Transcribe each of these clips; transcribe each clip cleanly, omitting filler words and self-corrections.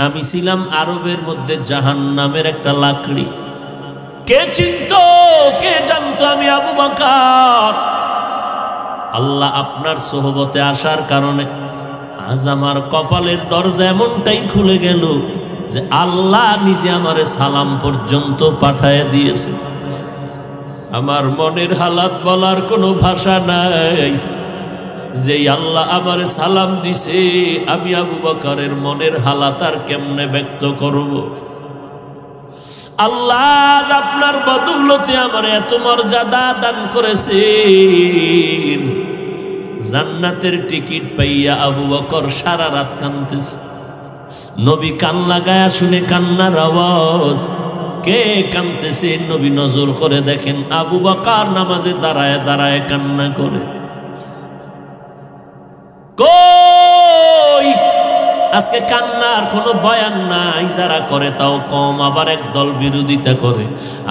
আমি ছিলাম আরবের মধ্যে জাহান্নামের একটা লাকড়ি। কে চিনতো, কে জানতো আমি আবু বকর? আল্লাহ আপনার সোহবতে আসার কারণে আজ আমার কপালের দরজা এমনটাই খুলে গেল যে আল্লাহ নিজে আমারে সালাম পর্যন্ত পাঠায় দিয়েছে। আমার মনের হালাত বলার কোনো ভাষা নাই। যেই আল্লাহ আমারে সালাম দিছে, আমি আবু বকরের মনের হালাত আর কেমনে ব্যক্ত করব? আল্লাহ আপনার বদৌলতে আমার এত মর্যাদা দান করেছেন। জান্নাতের টিকিট পাইয়া আবু বকর সারা রাত কাঁদতেছে। নবী কান লাগায়া শুনে কান্নার আওয়াজ। কে কাঁদতেছে? নবী নজর করে দেখেন আবু বকর নামাজে দাঁড়ায় দাঁড়ায় কান্না করে। কই আজকে কান্নার কোনো বয়ান নাই। যারা করে তাও কম, আবার একদল বিরোধিতা করে।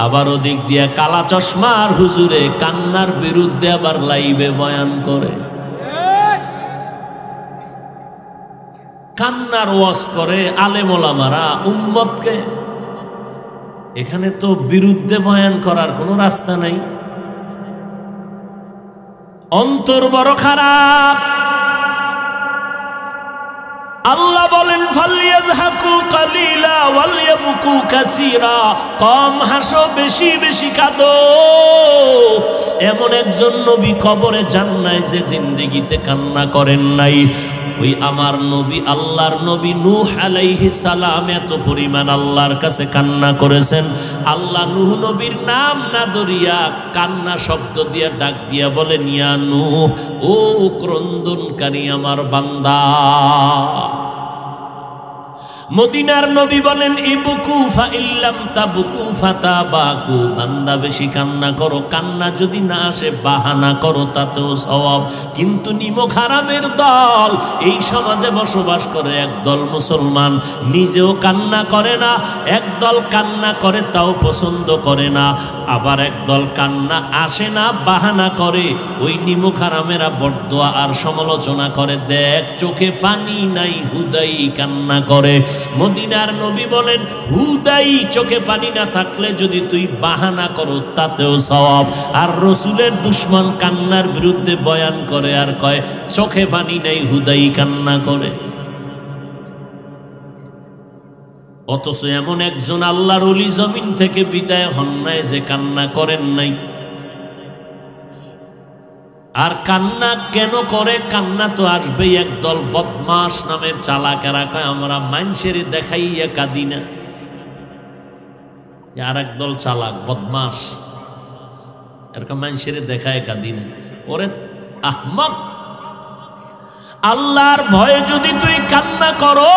আবার ওদিক দিয়ে কালা চশমার হুজুরে কান্নার বিরুদ্ধে আবার লাইভে বয়ান করে, কান্নার ওয়াজ করে আলেম ওলামারা উম্মতকে। এখানে তো বিরুদ্ধে বয়ান করার কোনো রাস্তা নাই। অন্তর বড় খারাপ। আল্লাহ বলেন ফালিয়াযহাকু কালিলা ওয়ালিয়াবকু কাসীরা, কম হাসো বেশি বেশি কাঁদো। এমন একজন নবী কবরে যান নাই যে জিন্দেগিতে কান্না করেন নাই। ওই আমার নবী, আল্লাহর নবী নূহ আলাইহিস সালাম এত পরিমাণ আল্লাহর কাছে কান্না করেছেন। আল্লাহ নূহ নবীর নাম না ধরিয়া কান্না শব্দ দিয়া ডাক দিয়া বলেন ইয়া নূহ, ও ক্রন্দনকারী আমার বান্দা। মদিনার নবী বলেন ইবকু ফাইল্লাম তাবকু ফাতাবাকু, বান্দা বেশি কান্না করো, কান্না যদি না আসে বাহানা করো তাতেও সওয়াব। কিন্তু নিমক হারামের দল এই সমাজে বসবাস করে। একদল মুসলমান নিজেও কান্না করে না, একদল কান্না করে তাও পছন্দ করে না, আবার একদল কান্না আসে না বাহানা করে। ওই নিমক হারামেরা বরদোয়া আর সমালোচনা করে। দেখ চোখে পানি নাই হুদাই কান্না করে। মদিনার নবী বলেন হুদাই চোখে পানি না থাকলে যদি তুই বাহানা করো তাতেও সওয়াব। আর রসুলের দুশমন কান্নার বিরুদ্ধে বয়ান করে আর কয় চোখে পানি নাই হুদাই কান্না করে। অথচ এমন একজন আল্লাহর ওলি জমিন থেকে বিদায় হন নাই যে কান্না করেন নাই। আর কান্না কেন করে? কান্না তো আসবেই। একদল বদমাস নামের চালাকেরা কয় আমরা মানুষের দেখাইয়া কাঁদি না। আর একদল চালাক বদমাস এরকম মানুষের দেখায় কাঁদি না। ওরে আহমক, আল্লাহর ভয়ে যদি তুই কান্না করো,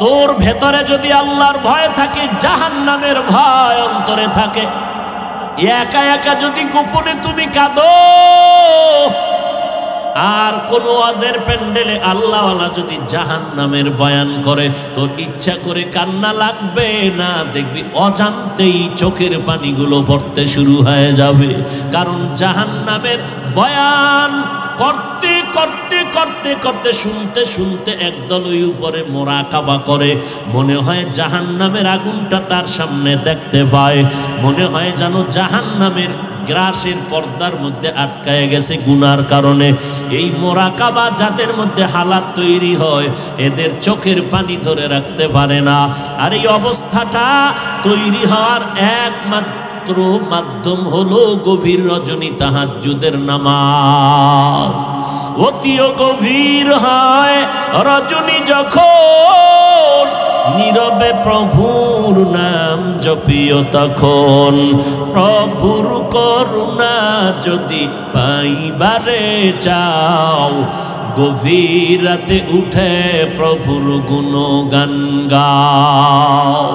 তোর ভেতরে যদি আল্লাহর ভয় থাকে, জাহান্নামের ভয় অন্তরে থাকে, একা একা যদি গোপনে তুমি কাঁদো, আর কোন ওয়াজের প্যান্ডেলে আল্লাহওয়ালা যদি জাহান্নামের বয়ান করে, তোর ইচ্ছা করে কান্না লাগবে না, দেখবি অজান্তেই চোখের পানিগুলো পড়তে শুরু হয়ে যাবে। কারণ জাহান্নামের বয়ান করতে করতে করতে করতে শুনতে শুনতে একদল ওই উপরে মোরাকাবা করে। মনে হয় জাহান্নামের আগুনটা তার সামনে দেখতে পায়। মনে হয় যেন জাহান্নামের গ্রাসের পর্দার মধ্যে আটকায় গেছে গুনার কারণে। এই মোরাকাবা যাদের মধ্যে হালাত তৈরি হয়, এদের চোখের পানি ধরে রাখতে পারে না। আর এই অবস্থাটা তৈরি হওয়ার একমাত্র মাধ্যম হলো গভীর রজনী তাহাজ্জুদের নামাজ। অতিও গভীর হয় রজনী যখন, নীরবে প্রভুর নাম জপিও তখন। প্রভুর করুণা যদি পাইবারে চাও, গভীর রাতে উঠে প্রভুর গুণগান গাও।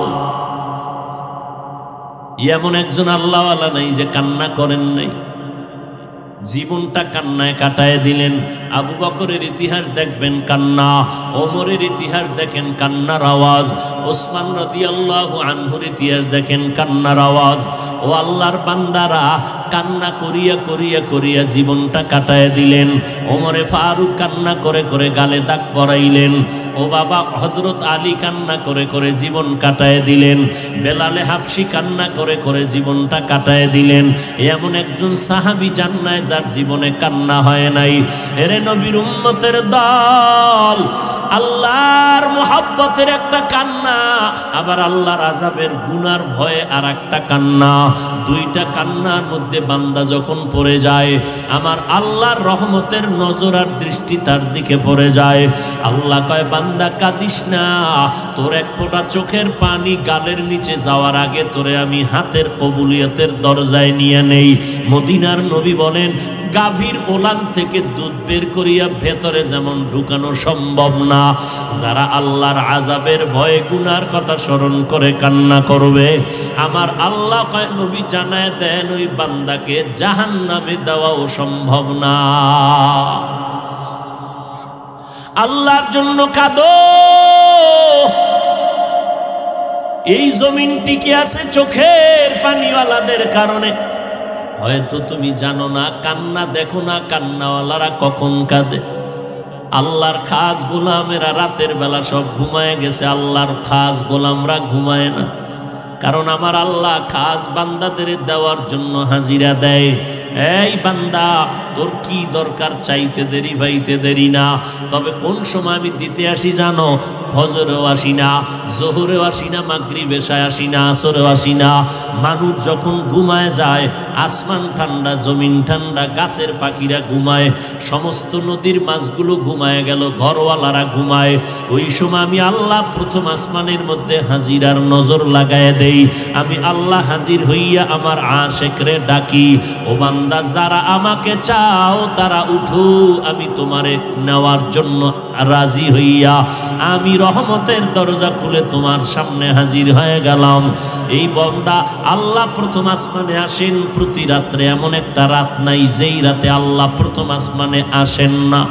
এমন একজন আল্লাহওয়ালা নাই যে কান্না করেন নাই, জীবনটা কান্নায় কাটায় দিলেন। আবু বকরের ইতিহাস দেখবেন কান্না, ওমরের ইতিহাস দেখেন কান্নার আওয়াজ। উসমান রাদিয়াল্লাহু আনহুর ইতিহাস দেখেন, কান্নার আওয়াজ। ও আল্লাহর বান্দারা, কান্না করিয়া করিয়া করিয়া জীবনটা কাটায় দিলেন। ওমরে ফারুক কান্না করে করে গালে দাগ পরাইলেন। ও বাবা হযরত আলী কান্না করে করে জীবন কাটায় দিলেন। বেলালে হাবশি কান্না করে করে জীবনটা কাটায় দিলেন। এমন একজন সাহাবী জান্নায় যার জীবনে কান্না হয় নাই। এরে নবীর উম্মতের দল, আল্লাহর মুহাব্বতের একটা কান্না, আবার আল্লাহর আযাবের গুনার ভয়ে আর একটা কান্না। দুইটা কান্নার মধ্যে বান্দা যখন পড়ে যায়, আমার আল্লাহর রহমতের নজর আর দৃষ্টি তার দিকে পড়ে যায়। আল্লাহ কয়, বান্দা কাঁদিস না, তোর এক ফোঁটা চোখের পানি গালের নিচে যাওয়ার আগে তোরে আমি হাতের কবুলিয়তের দরজায় নিয়ে নেই। মদিনার নবী বলেন, গাভীর ওলান থেকে দুধ বের করিয়া ভেতরে যেমন ঢুকানো সম্ভব না, যারা আল্লাহর আযাবের ভয়ে গুনার কথা স্মরণ করে কান্না করবে, আমার আল্লাহ কয় নবী জানায় দেন ওই বান্দাকে জাহান্নামে দেওয়াও সম্ভব না। আল্লাহর জন্য কাঁদো। এই জমিন টিকে আছে চোখের পানিওয়ালাদের কারণে। হয়তো তুমি জানো না, কান্না দেখো না, কান্নাওয়ালারা কখন কাঁদে। আল্লাহর খাস গোলামেরা রাতের বেলা সব ঘুমায় গেছে, আল্লাহর খাস গোলামরা ঘুমায় না। কারণ আমার আল্লাহ খাস বান্দাদের দেওয়ার জন্য হাজিরা দেয়। এই বান্দা, তোর কি দরকার চাইতে দেরি পাইতে দেরি না, তবে কোন সময় আমি দিতে আসি জানো? ফজরেও আসি না, জোহরেও আসি না, মাগরিব এশায় আসি না, আসরেও আসি না। মানুষ যখন ঘুমায় যায়, আসমান ঠান্ডা, জমিন ঠান্ডা, গাছের পাখিরা ঘুমায়, সমস্ত নদীর মাছগুলো ঘুমায় গেল, ঘরওয়ালারা ঘুমায়। ওই সময় আমি আল্লাহ প্রথম আসমানের মধ্যে হাজিরার নজর লাগায় দেই। আমি আল্লাহ হাজির হইয়া আমার আশেকরে ডাকি, ও বান্দা যারা আমাকে চাও তারা উঠো, আমি তোমারে নেওয়ার জন্য রাজি হইয়া আমি রহমতের দরজা খুলে তোমার সামনে হাজির হয়ে গেলাম। এই বান্দা, আল্লাহ প্রথম আসমানে আসেন প্রতি রাত্রে। এমন একটা রাত নাই যেই রাতে আল্লাহ প্রথম আসমানে আসেন না।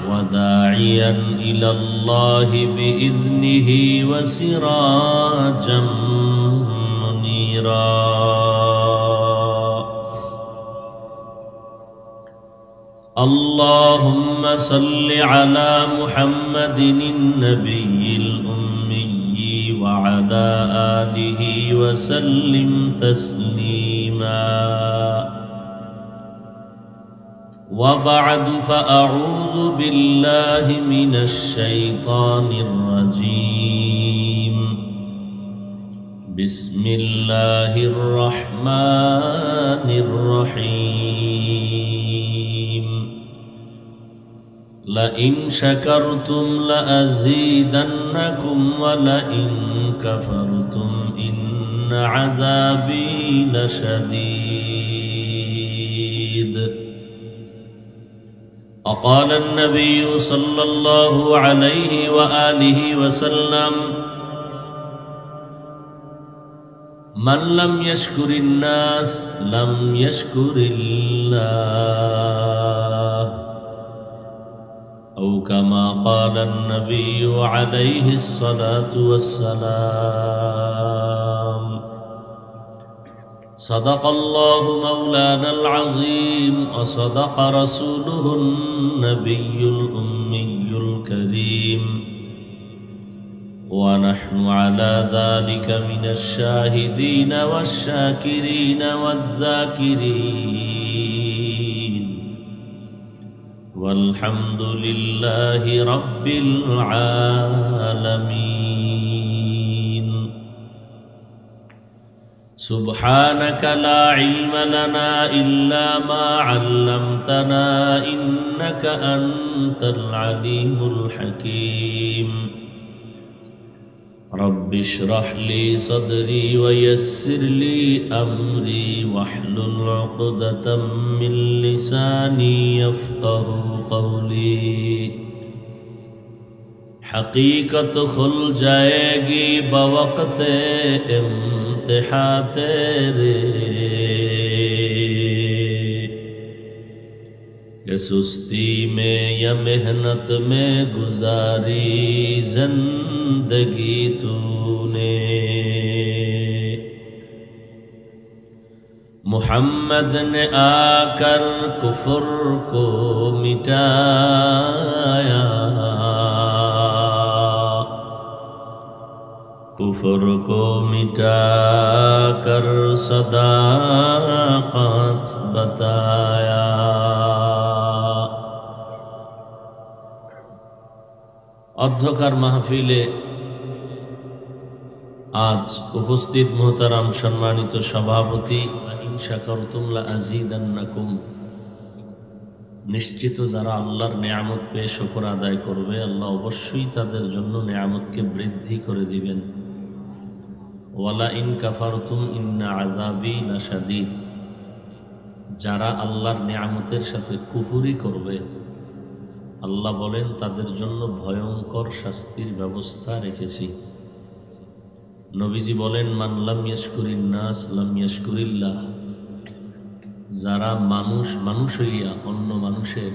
ওয়াদাইয়ান ইলাল্লাহি বিইذনিহি ওয়া সিরাজাম মুনীরা। اللهم صل على محمد النبي الأمي وعلى آله وسلم تسليما. وبعد، فأعوذ بالله من الشيطان الرجيم. بسم الله الرحمن الرحيم. لئن شكرتم لأزيدنكم ولئن كفرتم إن عذابي لشديد. وقال النبي صلى الله عليه وآله وسلم: من لم يشكر الناس لم يشكر الله، أو كما قال النبي عليه الصلاة والسلام. صدق الله مولانا العظيم، وصدق رسوله النبي الأمي الكريم، ونحن على ذلك من الشاهدين والشاكرين والذاكرين، والحمد لله رب العالمين. سبحانك لا علم لنا إلا ما علمتنا، إنك أنت العليم الحكيم. رب اشرح لي صدري ويسر لي أمري واحلل عقدة من لساني يفقه قولي. حقیقت کھل جائے گی بوقت امتحان تیرے، کہ سستی میں یا محنت میں گزاری زندگی जिंदगी तूने। मुहम्मद ने आकर कुफर को मिटाया, कुफर को मिटाकर सदाकत बताया। অধ্যকার মাহফিলে আজ উপস্থিত মোহতারাম সম্মানিত সভাপতি, ইন শাকারতুম লা আযীদান্নাকুম, নিশ্চিত যারা আল্লাহর নিয়ামত পেয়ে শুকর আদায় করবে আল্লাহ অবশ্যই তাদের জন্য নিয়ামতকে বৃদ্ধি করে দিবেন। ওয়ালা ইন কাফারতুম ইন্না আযাবি লাশাদীদ, যারা আল্লাহর নিয়ামতের সাথে কুফরি করবে আল্লাহ বলেন তাদের জন্য ভয়ঙ্কর শাস্তির ব্যবস্থা রেখেছি। নবীজি বলেন, মান লাম ইয়াশকুরিন নাস লাম ইয়াশকুরিল্লাহ, যারা মানুষ হইয়া অন্য মানুষের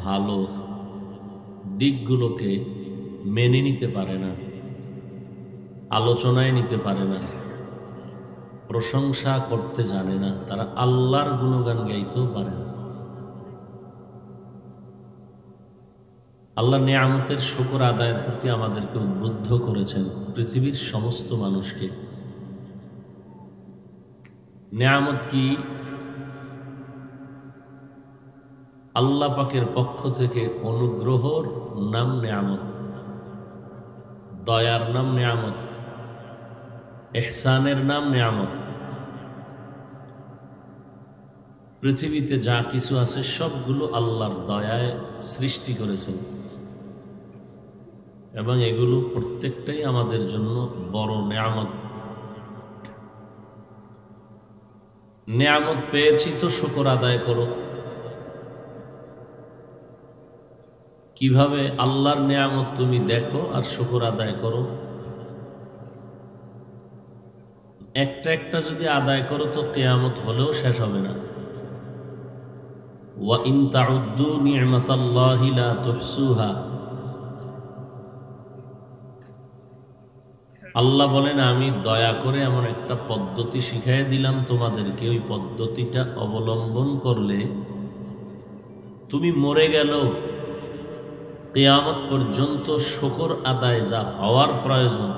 ভালো দিকগুলোকে মেনে নিতে পারে না, আলোচনায় নিতে পারে না, প্রশংসা করতে জানে না, তারা আল্লাহর গুণগান গাইতেও পারে না। আল্লাহ নিয়ামতের শুকর আদায়ের প্রতি আমাদেরকে উদ্বুদ্ধ করেছেন, পৃথিবীর সমস্ত মানুষকে। নিয়ামত কি? আল্লাহ পাকের পক্ষ থেকে অনুগ্রহর নাম নিয়ামত, দয়ার নাম নিয়ামত, ইহসানের নাম নিয়ামত। পৃথিবীতে যা কিছু আছে সবগুলো আল্লাহর দয়ায় সৃষ্টি করেছেন এবং এগুলো প্রত্যেকটাই আমাদের জন্য বড় নিয়ামত। নিয়ামত পেয়েছি তো শুকর আদায় করো। কিভাবে? আল্লাহর নিয়ামত তুমি দেখো আর শুকর আদায় করো। একটা একটা যদি আদায় করো তো কিয়ামত হলেও শেষ হবে না। ওয়া ইন তাউদ্দু নি'মাতাল্লাহি লা তুহসুহা, আল্লাহ বলেন আমি দয়া করে এমন একটা পদ্ধতি শিখাই দিলাম তোমাদেরকে, ওই পদ্ধতিটা অবলম্বন করলে তুমি মরে গেল কিয়ামত পর্যন্ত শুকর আদায় যা হওয়ার প্রয়োজন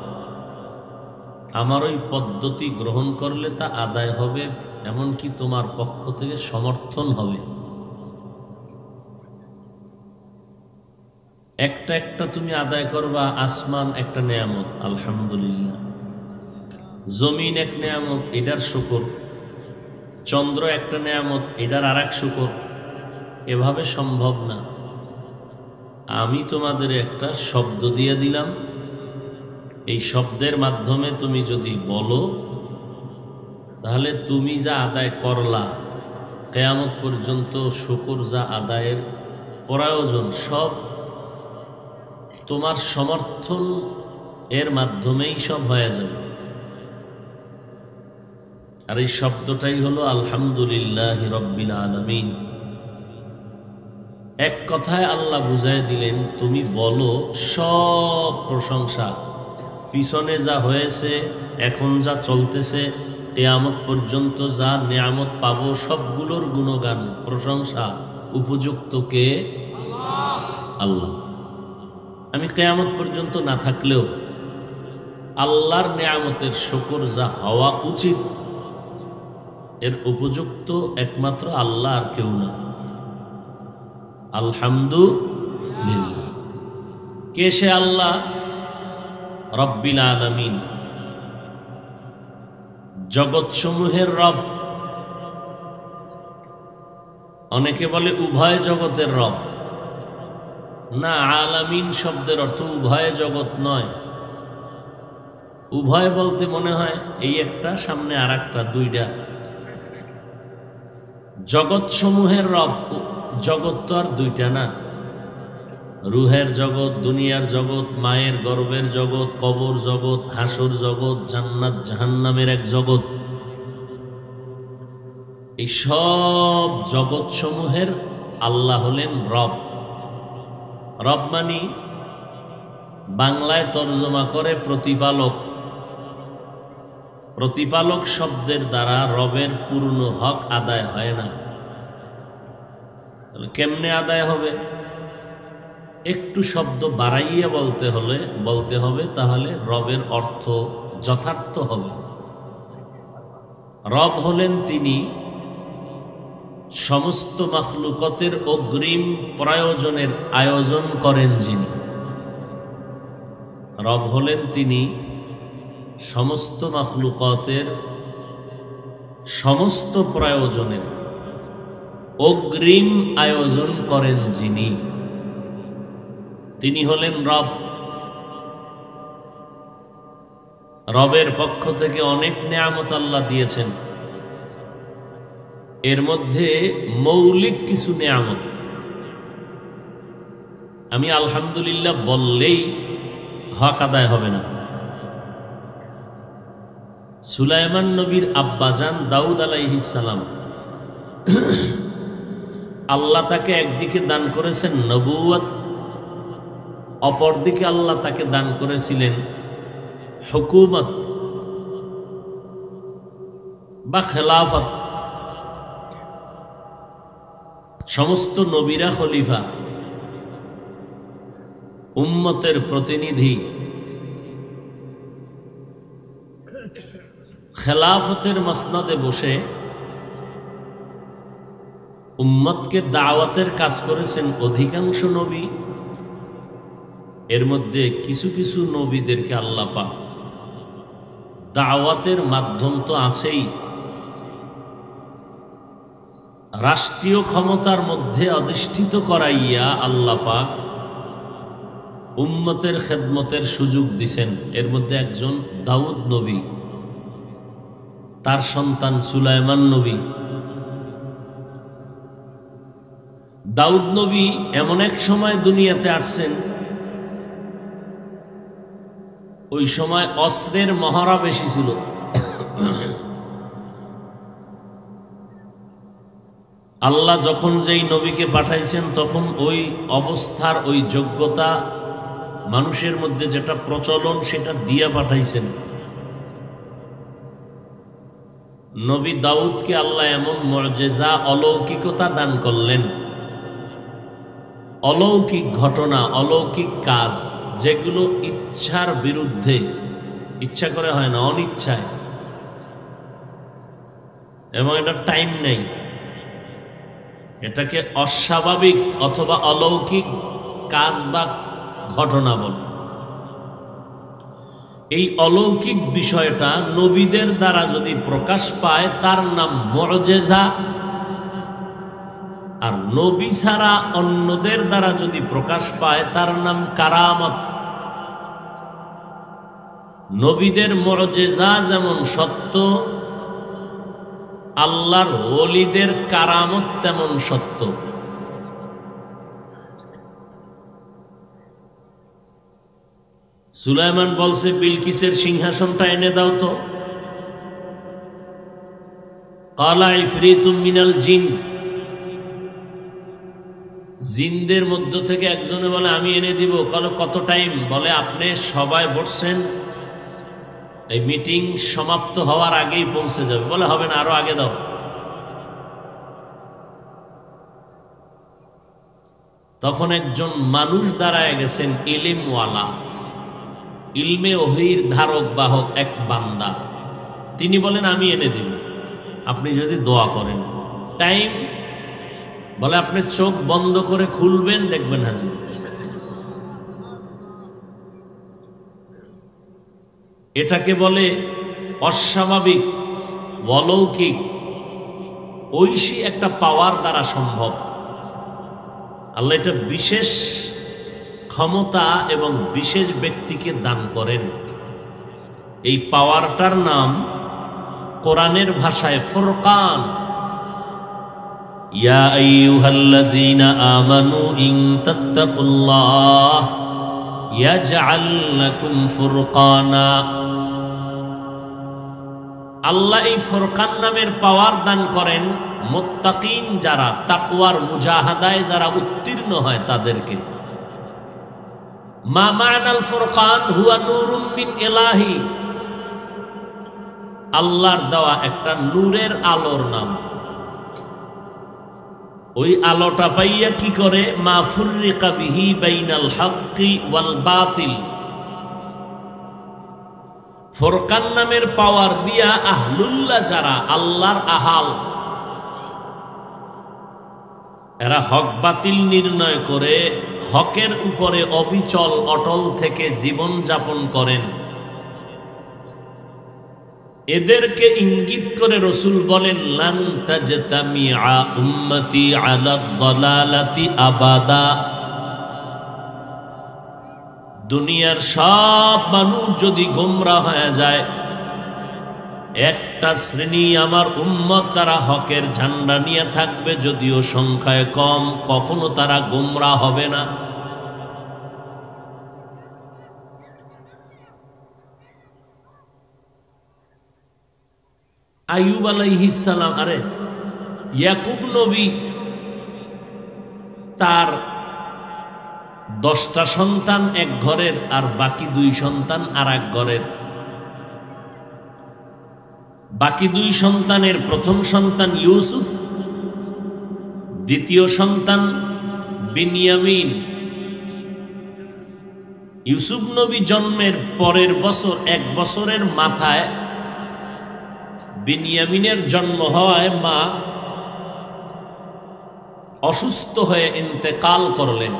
আমার ওই পদ্ধতি গ্রহণ করলে তা আদায় হবে, এমনকি তোমার পক্ষ থেকে সমর্থন হবে। একটা একটা তুমি আদায় করবা। আসমান একটা নিয়ামত, আলহামদুলিল্লাহ। জমিন এক নিয়ামত, এটার শুকর। চন্দ্র একটা নিয়ামত, এটার আর এক শুকর। এভাবে সম্ভব না। আমি তোমাদের একটা শব্দ দিয়ে দিলাম, এই শব্দের মাধ্যমে তুমি যদি বলো তাহলে তুমি যা আদায় করলা কিয়ামত পর্যন্ত শুকর যা আদায়ের প্রয়োজন সব তোমার সমর্থন এর মাধ্যমেই সব হয়ে যাবে। আর এই শব্দটাই হলো আলহামদুলিল্লাহি রাব্বিল আলামিন। এক কথায় আল্লাহ বুঝায় দিলেন তুমি বলো সব প্রশংসা, পিছনে যা হয়েছে, এখন যা চলতেছে, কিয়ামত পর্যন্ত যা নিয়ামত পাবো সবগুলোর গুণগান প্রশংসা উপযুক্ত কে? আল্লাহ। আমি কিয়ামত পর্যন্ত না থাকলেও আল্লাহর নিয়ামতের শুকর যা হওয়া উচিত এর উপযুক্ত একমাত্র আল্লাহ, আর কেউ না। আলহামদুলিল্লাহ। কে সে আল্লাহ? রব্বিল আলামিন, জগৎসমূহের রব। অনেকে বলে উভয় জগতের রব। না, আলামিন শব্দের অর্থ উভয় জগৎ নয়। উভয় বলতে মনে হয় এই একটা সামনে আর একটা, দুইটা। জগৎসমূহের রব, জগৎ তো আর দুইটা না। রুহের জগৎ, দুনিয়ার জগৎ, মায়ের গর্ভের জগৎ, কবর জগৎ, হাসর জগৎ, জান্নাত জাহান্নামের এক জগৎ। এই সব জগৎ সমূহের আল্লাহ হলেন রব। রব মানি বাংলায় তর্জমা করে প্রতিপালক। প্রতিপালক শব্দের দ্বারা রবের পূর্ণ হক আদায় হয় না। কেমনে আদায় হবে? একটু শব্দ বাড়াইয়া বলতে হবে, তাহলে রবের অর্থ যথার্থ হবে। রব হলেন তিনি সমস্ত মাখলুকতের অগ্রিম প্রয়োজনের আয়োজন করেন যিনি। রব হলেন তিনি সমস্ত মাখলুকতের সমস্ত প্রয়োজনের অগ্রিম আয়োজন করেন যিনি, তিনি হলেন রব। রবের পক্ষ থেকে অনেক নেয়ামত আল্লাহ দিয়েছেন, এর মধ্যে মৌলিক কিছু নেয়ামত আমি আলহামদুলিল্লাহ বললেই হক আদায় হবে না। সুলাইমান নবীর আব্বাজান দাউদ আলাইহিস সালাম, আল্লাহ তাকে একদিকে দান করেছেন নবুয়ত, অপরদিকে আল্লাহ তাকে দান করেছিলেন হুকুমত বা খেলাফত। সমস্ত নবীরা খলিফা, উম্মতের প্রতিনিধি। খেলাফতের মসনদে বসে উম্মতকে দাওয়াতের কাজ করেছেন অধিকাংশ নবী। এর মধ্যে কিছু কিছু নবীদেরকে আল্লাহ পাক দাওয়াতের মাধ্যম তো আছেই, রাষ্ট্রীয় ক্ষমতার মধ্যে অধিষ্ঠিত করাইয়া আল্লাহ পাক উম্মতের খেদমতের সুযোগ দিছেন। এর মধ্যে একজন দাউদ নবী, তার সন্তান সুলাইমান নবী। দাউদ নবী এমন এক সময় দুনিয়াতে আসছেন, ওই সময় অস্ত্রের মহড়া বেশি ছিল। আল্লাহ যখন যেই নবীকে পাঠাইছেন তখন ওই অবস্থার ওই যোগ্যতা মানুষের মধ্যে যেটা প্রচলন সেটা দিয়া পাঠাইছেন। নবী দাউদকে আল্লাহ এমন মুআজিজা, অলৌকিকতা দান করলেন, অলৌকিক ঘটনা, অলৌকিক কাজ, যেগুলো ইচ্ছার বিরুদ্ধে, ইচ্ছা করে হয় না, অনিচ্ছায়, এবং এটা টাইম নেই, এটাকে অস্বাভাবিক অথবা অলৌকিক কাজ বা ঘটনা বলে। এই অলৌকিক বিষয়টা নবীদের দ্বারা যদি প্রকাশ পায় তার নাম মুআজিজা, আর নবী ছাড়া অন্যদের দ্বারা যদি প্রকাশ পায় তার নাম কারামত। নবীদের মুআজিজা যেমন সত্য, আল্লাহর ওলিদের কারামত তেমন সত্য। সুলাইমান বলছে, বিলকিসের সিংহাসনটা এনে দাও তো। ক্বালা ইফরিতুম মিনাল জিন, জিনদের মধ্য থেকে একজনে বলে আমি এনে দিব। কত টাইম? বলে আপনি সবাই বসছেন, এই মিটিং সমাপ্ত হওয়ার আগেই পৌঁছে যাবে। বলে হবে না, আরো আগে দাও। তখন একজন মানুষ দাঁড়ায় গেছেন, ইলিমওয়ালা, ইলমে ওহীর ধারক বাহক এক বান্দা। তিনি বলেন আমি এনে দিব, আপনি যদি দোয়া করেন। টাইম? বলে আপনি চোখ বন্ধ করে খুলবেন, দেখবেন হাজির। এটাকে বলে অস্বাভাবিক, অলৌকিক, ঐশী একটা পাওয়ার দ্বারা সম্ভব। আল্লাহ এটা বিশেষ ক্ষমতা এবং বিশেষ ব্যক্তিকে দান করেন। এই পাওয়ারটার নাম কোরআনের ভাষায় ফুরকান। ইয়া আইয়ুহাল্লাযীনা আমানু ইন তাত্তাকুল্লাহ ইয়াজআল লাকুম ফুরকানা। আল্লাহ এই ফুরকান নামের পাওয়ার দান করেন মুত্তাকিন যারা, তাকওয়ার মুজাহাদায় যারা উত্তীর্ণ হয় তাদেরকে। মা মা'নাল ফুরকান হুয়া নূরুম মিন ইলাহি, আল্লাহর দেওয়া একটা নূরের আলোর নাম। ওই আলোটা পাইয়া কি করে? মা ফুররিকা বিহি বাইনাল হাক্কি ওয়াল বাতিল, ফুরকান নামের পাওয়ার দিয়া আহলুল্লাহ যারা, আল্লাহর আহাল, এরা হক বাতিল নির্ণয় করে হকের উপরে অবিচল অটল থেকে জীবন যাপন করেন। এদেরকে ইঙ্গিত করে রাসূল বলেন, লান তাজতামিআ উম্মতি আলা দালালাতি আবাদা। দুনিয়ার সব মানুষ যদি গোমরাহ হয়ে যায়, একটা শ্রেণী আমার উম্মত তারা হকের ঝান্ডা নিয়ে থাকবে, যদিও সংখ্যায় কম, কখনো তারা গোমরাহ হবে না। আইয়ুব আলাইহিস সালাম, ইয়াকুব নবী, তার 10টা সন্তান এক ঘরের, আর বাকি 2 সন্তান আর এক ঘরের। বাকি 2 সন্তানের প্রথম সন্তান ইউসুফ, দ্বিতীয় সন্তান বিনিয়ামিন। ইউসুফ নবী জন্মের পরের বছর, 1 বছরের মাথায় বিনিয়ামিনের জন্ম হওয়ায় মা অসুস্থ হয়ে ইন্তেকাল করলেন।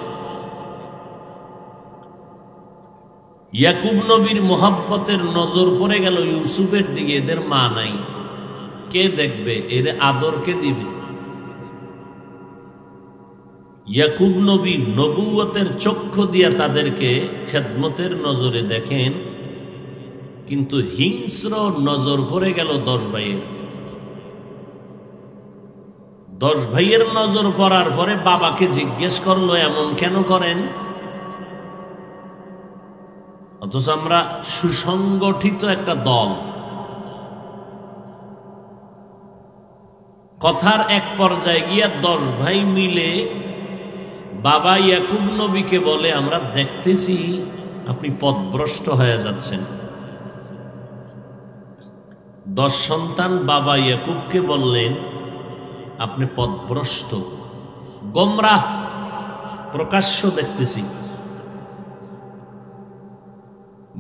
ইয়াকুব নবীর মোহাব্বতের নজর পড়ে গেল ইউসুফের দিকে। এদের মা নাই, কে দেখবে? এর আদর কে দিবে? ইয়াকুব নবী নবুয়তের চক্ষু দিয়া তাদেরকে খেদমতের নজরে দেখেন, কিন্তু হিংস্র নজর পড়ে গেল 10 ভাইয়ের। 10 ভাইয়ের নজর পড়ার পরে বাবাকে জিজ্ঞেস করলো, এমন কেন করেন? অথচ আমরা সুসংগঠিত একটা দল। কথার এক পর্যায়ে গিয়া 10 ভাই মিলে বাবা ইয়াকুব নবীকে বলে, আমরা দেখতেছি আপনি পথভ্রষ্ট হয়ে যাচ্ছেন। 10 সন্তান বাবা ইয়াকুবকে বললেন, আপনি পথভ্রষ্ট, গোমরাহ, প্রকাশ্য দেখতেছি।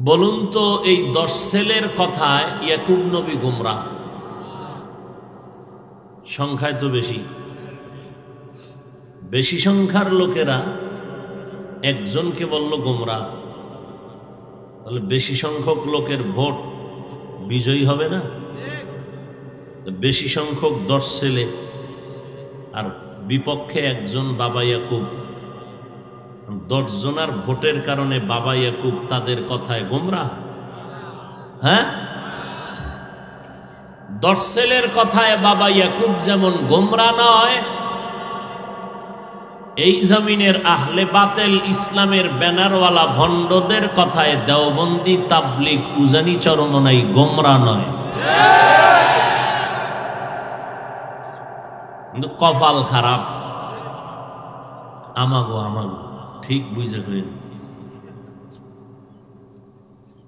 বলুন তো, এই 10 ছেলের কথায় ইয়াকুব নবী গোমরাহ? সংখ্যায় তো বেশি। বেশি সংখ্যার লোকেরা একজনকে বলল গোমরাহ, তাহলে বেশি সংখ্যক লোকের ভোট বিজয়ী হবে না? বেশি সংখ্যক 10 ছেলে আর বিপক্ষে একজন বাবা ইয়াকুব, 10 জনার ভোটের কারণে বাবা ইয়াকুব তাদের কথায় গোমরাহ? হ্যাঁ, 10 ছেলের কথায় বাবা ইয়াকুব যেমন গোমরাহ নয়, এই জমিনের আহলে বাতেল ইসলামের ব্যানারওয়ালা ভণ্ডদের কথায় দেওবন্দি, তাবলিগ, উজানি, চরমনাই গোমরাহ নয়। কিন্তু কপাল খারাপ আমাগো, ঠিক বুঝে কই।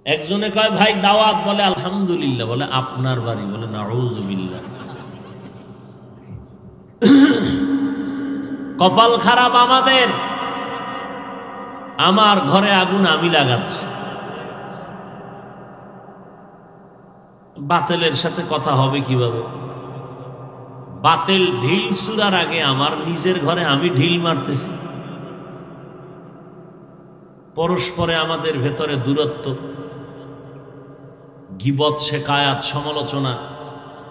একজনে কয় ভাই দাওয়াত, বলে আলহামদুলিল্লাহ, বলে আপনার বাড়ি, বলে নাউযুবিল্লাহ। কপাল খারাপ আমাদের, আমার ঘরে আগুন আমি লাগাচ্ছি। বাতিলের সাথে কথা হবে কিভাবে? বাতিল ঢিল ছুড়ার আগে আমার নিজের ঘরে আমি ঢিল মারতেছি। পরস্পরে আমাদের ভেতরে দূরত্ব, গীবত, শিকায়াত, সমালোচনা,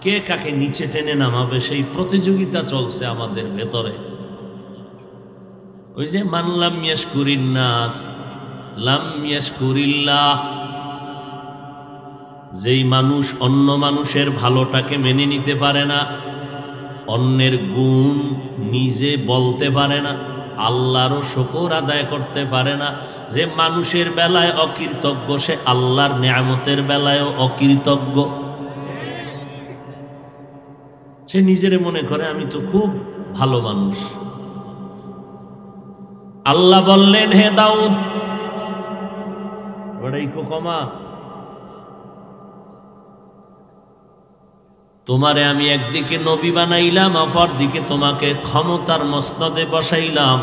কে কাকে নিচে টেনে নামাবে, সেই প্রতিযোগিতা চলছে আমাদের ভেতরে। ওই যে মান লাম ইয়াশকুরিন নাস লাম ইয়াশকুরিল্লাহ, যেই মানুষ অন্য মানুষের ভালোটাকে মেনে নিতে পারে না, অন্যের গুণ নিজে বলতে পারে না, আল্লাহরও শুকর আদায় করতে পারে না, যে মানুষের বেলায় অকৃতজ্ঞ, সে আল্লাহর নেয়ামতের বেলায়ও অকৃতজ্ঞ। সে নিজেরে মনে করে আমি তো খুব ভালো মানুষ। আল্লাহ বললেন, হে দাউদ, বাড়াইকো কমা। তোমারে আমি একদিকে নবী বানাইলাম, অপর দিকে তোমাকে ক্ষমতার মসনদে বসাইলাম।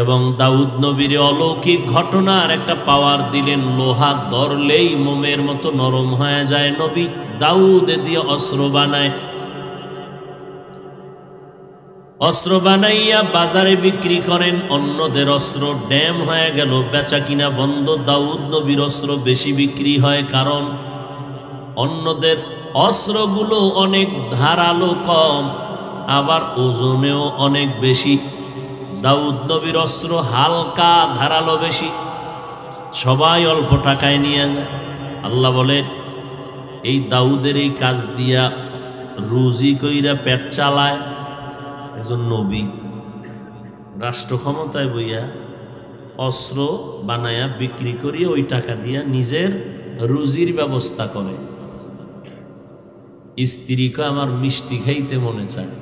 এবং দাউদ নবীর অলৌকিক ঘটনার একটা পাওয়ার দিলেন, লোহা ধরলেই মোমের মতো নরম হয়ে যায়। নবী দাউদ দিয়ে অস্ত্র বানায়, অস্ত্র বানাইয়া বাজারে বিক্রি করেন। অন্যদের অস্ত্র ড্যাম হয়ে গেল, বেচা কিনা বন্ধ। দাউদ নবীর অস্ত্র বেশি বিক্রি হয়, কারণ অন্যদের অস্ত্রগুলো অনেক ধারালো কম, আবার ওজনেও অনেক বেশি। দাউদ নবীর অস্ত্র হালকা, ধারালো বেশি, সবাই অল্প টাকায় নিয়ে যায়। আল্লাহ বলে এই দাউদের এই কাজ দিয়া রুজি কইরা পেট চালায় একজন নবী। রাষ্ট্র ক্ষমতায় বইয়া অস্ত্র বানায়া বিক্রি করিয়া ওই টাকা দিয়া নিজের রুজির ব্যবস্থা করে। স্ত্রীকে আমার মিষ্টি খাইতে মনে চায়।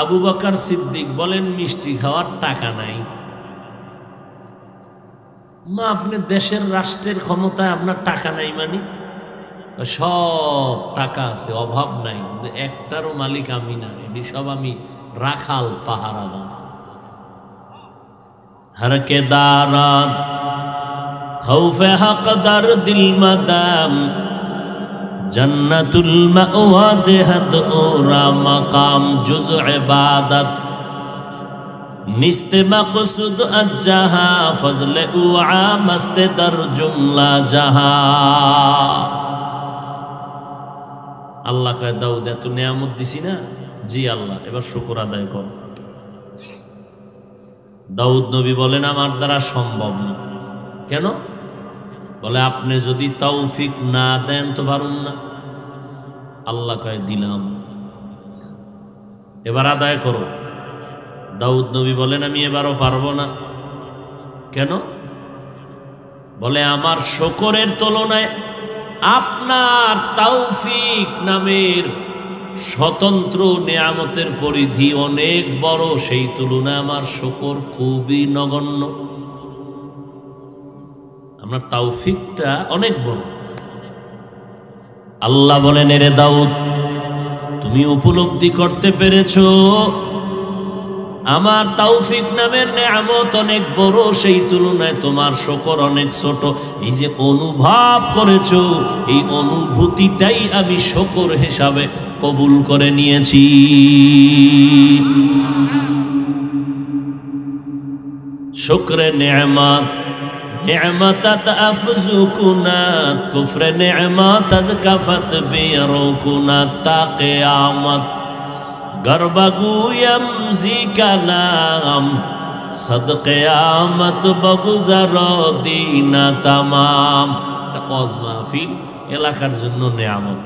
আবু বকর সিদ্দিক বলেন মিষ্টি খাওয়ার টাকা নাই। মা, আপনি দেশের রাষ্ট্রের ক্ষমতায়, আপনার টাকা নাই মানে? সব টাকা আছে, অভাব নাই, যে একটারও মালিক আমি না, এটি সব আমি রাখাল, পাহারাদার। हर के दारात खौफे हक दर दिल मदाम जन्नतुल मअवा देहत ओरा मकाम जुज इबादत निस्ते मक़सूद अज्जहा फजले उआ मस्ते दर जुमला जहा। আল্লাহ কয় দাউদ এত নিয়ামত দিছি না? জি আল্লাহ, এবার শুকর আদায় কর। দাউদ নবী বলেন আমার দ্বারা সম্ভব না। কেন? বলে আপনি যদি তৌফিক না দেন তো পারুন না। আল্লাহ কয় দিলাম, এবার আদায় করো। দাউদ নবী বলেন আমি এবারও পারবো না। কেন? বলে আমার শুকরের তুলনায় আপনার তৌফিক নামের স্বতন্ত্র নিয়ামতের পরিধি অনেক বড়, সেই তুলনায় আমার শুকর খুবই নগণ্য। আপনার তৌফিকটা অনেক বড়। আল্লাহ বলেন এরে দাউদ, তুমি উপলব্ধি করতে পেরেছো আমার তৌফিক নামের নিয়ামত অনেক বড়, সেই তুলনায় তোমার শুকর অনেক ছোট। এই যে অনুভব করেছো, এই অনুভূতিটাই আমি শুকর হিসাবে কবুল করে নিয়েছি। শুকরে নিয়ামত নিয়ামতাত আফজুকুনাত কুফরে নিয়ামত আজ কাফাত বিরকুনাত তা কিয়ামত গর্বগুয়াম জিকানাম সদকিয়ামত বগুজার দিনা তামাম। এটা ওয়াজ মাহফিল এলাকার জন্য নিয়ামত।